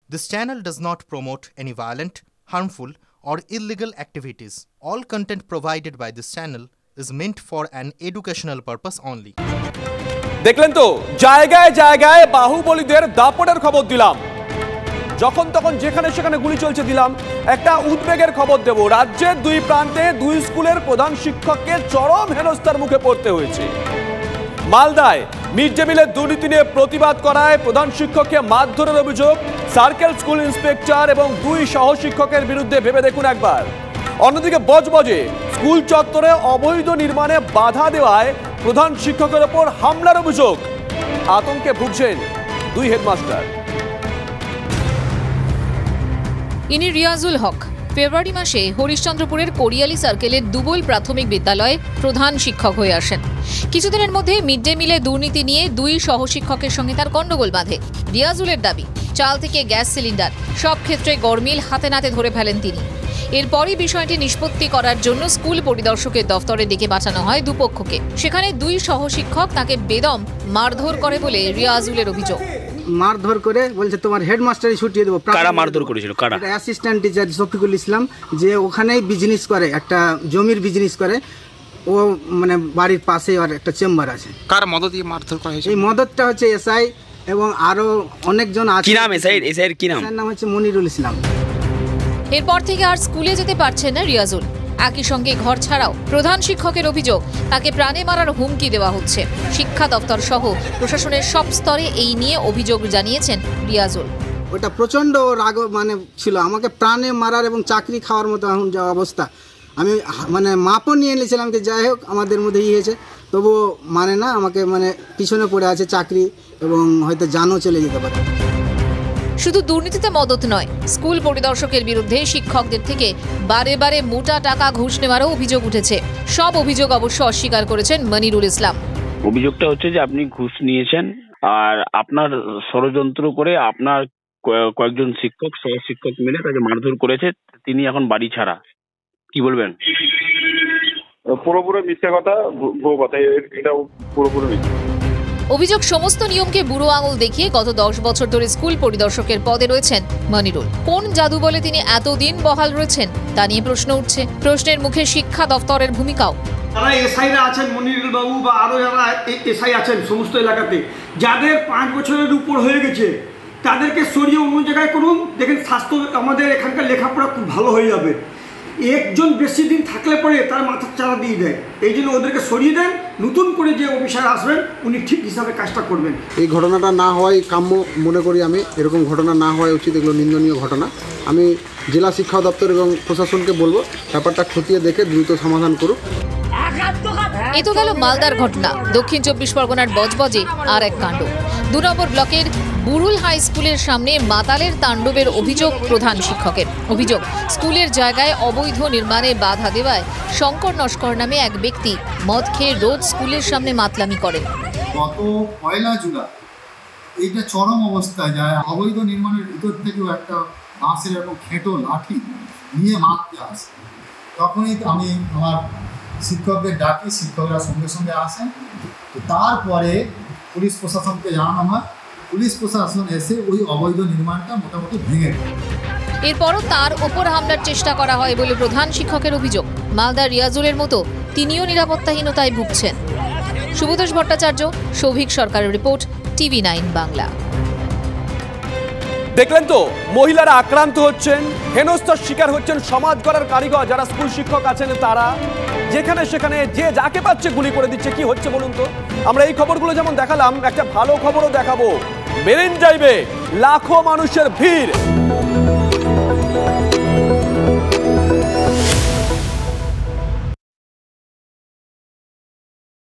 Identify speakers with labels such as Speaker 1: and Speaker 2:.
Speaker 1: This channel does not promote any violent, harmful, or illegal activities. All content provided by this channel is meant for an educational purpose only.
Speaker 2: দেখলেন তো জায়গায় জায়গায় বাহুবলীদের দাপটের খবর দিলাম, যখন তখন যেখানে সেখানে গুলি চলছে দিলাম। একটা উদ্বেগের খবর দেব, রাজ্যের দুই প্রান্তে দুই স্কুলের প্রধান শিক্ষককে চরম হেনস্থার মুখে পড়তে হয়েছে। মালদায় মিড ডে মিলের দুর্নীতি নিয়ে প্রতিবাদ করায় প্রধান শিক্ষককে মারধরের অভিযোগ, সার্কেল স্কুল ইন্সপেক্টর এবং দুই সহশিক্ষকের বিরুদ্ধে ভেবে দেখুন একবার। অন্যদিকে বজবজে স্কুল চত্বরে অবৈধ নির্মাণে বাধা দেওয়ায় প্রধান শিক্ষকের ওপর হামলার অভিযোগ। আতঙ্কে ভুগছেন দুই হেডমাস্টার।
Speaker 3: ইনি রিয়াজুল হক। ফেব্রুয়ারি মাসে হরিশ্চন্দ্রপুরের কোরিয়ালি সার্কেলের দুবল প্রাথমিক বিদ্যালয়ে প্রধান শিক্ষক হয়ে আসেন। কিছুদিনের মধ্যে মিড ডে মিলে দুর্নীতি নিয়ে দুই সহশিক্ষকের সঙ্গে তার গন্ডগোল বাঁধে। রিয়াজুলের দাবি, চাল থেকে গ্যাস সিলিন্ডার সব ক্ষেত্রে গরমিল হাতে নাতে ধরে ফেলেন তিনি। এরপরই বিষয়টি নিষ্পত্তি করার জন্য স্কুল পরিদর্শকের দফতরে ডেকে পাঠানো হয় দুপক্ষকে। সেখানে দুই সহশিক্ষক তাকে বেদম মারধর করে বলে রিয়াজুলের অভিযোগ।
Speaker 4: মারধর করে বলছে তোমার হেডমাস্টারই ছুটিয়ে দেবো।
Speaker 5: কারা মারধর করেছিল? কারা?
Speaker 4: অ্যাসিস্ট্যান্ট টিচার শফিকুল ইসলাম, যে ওখানেই বিজনেস করে, একটা জমির বিজনেস করে। ও মানে বাড়ির পাশে আর একটা চেম্বার আছে।
Speaker 5: কার মদত দিয়ে মারধর করা হয়েছে?
Speaker 4: এই মদতটা হচ্ছে এসআই এবং আরো অনেকজন আছে।
Speaker 5: কি নাম এসআই? এসআইয়ের কি নাম?
Speaker 4: এর নাম হচ্ছে মনিরুল ইসলাম।
Speaker 3: এরপর থেকে আর স্কুলে যেতে পারছেন না রিয়াজুল। একই সঙ্গে ঘর ছাড়াও প্রধান শিক্ষকের অভিযোগ, তাকে প্রাণে মারার হুমকি দেওয়া হচ্ছে। শিক্ষা দপ্তর সহ প্রশাসনের সব স্তরে এই নিয়ে অভিযোগ জানিয়েছেন রিয়াজুল।
Speaker 4: ওটা প্রচণ্ড রাগ মানে ছিল, আমাকে প্রাণে মারার এবং চাকরি খাওয়ার মতো এখন যা অবস্থা। আমি মানে মাপও নিয়ে নিয়েছিলাম যে যাই হোক আমাদের মধ্যে হয়েছে, তবুও মানে না, আমাকে মানে পিছনে পড়ে আছে চাকরি এবং হয়তো জানও চলে যেতে পারে।
Speaker 3: শুধু দুর্নীতিতে মদত নয়, স্কুল পরিদর্শকের বিরুদ্ধে শিক্ষকদের থেকে বারে বারে মোটা টাকা ঘুষ নেওয়ারও অভিযোগ উঠেছে। সব অভিযোগ অবশ্য অস্বীকার করেছেন মনিরুল ইসলাম।
Speaker 5: অভিযোগটা হচ্ছে যে আপনি ঘুষ নিয়েছেন আর আপনার ষড়যন্ত্র করে আপনার কয়েকজন শিক্ষক সহশিক্ষক মিলে তাকে মারধর করেছে, তিনি এখন বাড়ি ছাড়া। কি বলবেন?
Speaker 6: পুরোপুরি মিথ্যে কথা, ভুয়ো কথা, এটা পুরোপুরি মিথ্যে।
Speaker 3: অভিযোগ, সমস্ত নিয়মকে বুড়ো আঙুল দেখিয়ে গত 10 বছর ধরে স্কুল পরিদর্শকের পদে রয়েছেন মনিরুল। কোন জাদু বলে তিনি এতদিন বহাল রয়েছেন তা নিয়ে প্রশ্ন উঠছে। প্রশ্নের মুখে শিক্ষা দপ্তরের ভূমিকাও।
Speaker 7: যারা এসআইরা আছেন, মনিরুল বাবু বা আরও যারা এসআই আছেন সমস্ত এলাকাতে, যাদের 5 বছরের উপর হয়ে গেছে তাদেরকে সরিয়ে অন্য জায়গায় করুন। দেখেন স্বাস্থ্য আমাদের এখানকার লেখাপড়া খুব ভালো হয়ে যাবে। একজন বেশি দিন থাকলে পরে তার মাথার চারা দিয়ে দেয়, এই জন্য ওদেরকে সরিয়ে দেন। নতুন করে যে অফিসার আসবেন উনি ঠিক হিসাবে কাজটা করবেন।
Speaker 8: এই ঘটনাটা না হওয়াই কাম্য মনে করি আমি। এরকম ঘটনা না হওয়া উচিত, এগুলো নিন্দনীয় ঘটনা। আমি জেলা শিক্ষা দপ্তর এবং প্রশাসনকে বলবো ব্যাপারটা খতিয়ে দেখে দ্রুত সমাধান করুক।
Speaker 3: এ তো গেল মালদার ঘটনা। দক্ষিণ 24 পরগনার বজবজে আর এক কাণ্ড। 2 নম্বর ব্লকের বুরুল হাই স্কুলের সামনে মাতালের তাণ্ডবের অভিযোগ প্রধান শিক্ষকের। অভিযোগ, স্কুলের জায়গায় অবৈধ নির্মাণে বাধা দেওয়ায় শঙ্কর নস্কর নামে এক ব্যক্তি মদ খেয়ে রোজ স্কুলের সামনে মাতলামি করেন।
Speaker 9: গত 1 জুলাই এইটা চরম অবস্থায় যায়, অবৈধ নির্মাণের ভিতর থেকেও একটা বাঁশের এরকম খেটো লাঠি নিয়ে মারতে আসে। তখনই আমি আমার শিক্ষকদের ডাকি, শিক্ষকরা সঙ্গে সঙ্গে আসেন। তো তারপরে পুলিশ প্রশাসনকে জানানো হয়, পুলিশ প্রশাসন এসে ওই অবৈধ নির্মাণটা মোটামুটি ভেঙে দেয়।
Speaker 3: এরপরও তার ওপর হামলার চেষ্টা করা হয় বলে প্রধান শিক্ষকের অভিযোগ। মালদার রিয়াজুলের মতো তিনিও নিরাপত্তাহীনতায় ভুগছেন। শুভতোষ ভট্টাচার্য, সৌভিক সরকারের রিপোর্ট, TV9 বাংলা।
Speaker 2: দেখলেন তো, মহিলারা আক্রান্ত হচ্ছেন, হেনস্থার শিকার হচ্ছেন সমাজ গড়ার কারিগর যারা স্কুল শিক্ষক আছেন তারা। যেখানে সেখানে যে যাকে পাচ্ছে গুলি করে দিচ্ছে। কি হচ্ছে বলুন তো? আমরা এই খবরগুলো যেমন দেখালাম, একটা ভালো খবরও দেখাবো। মেরিন ড্রাইভে লাখো মানুষের ভিড়।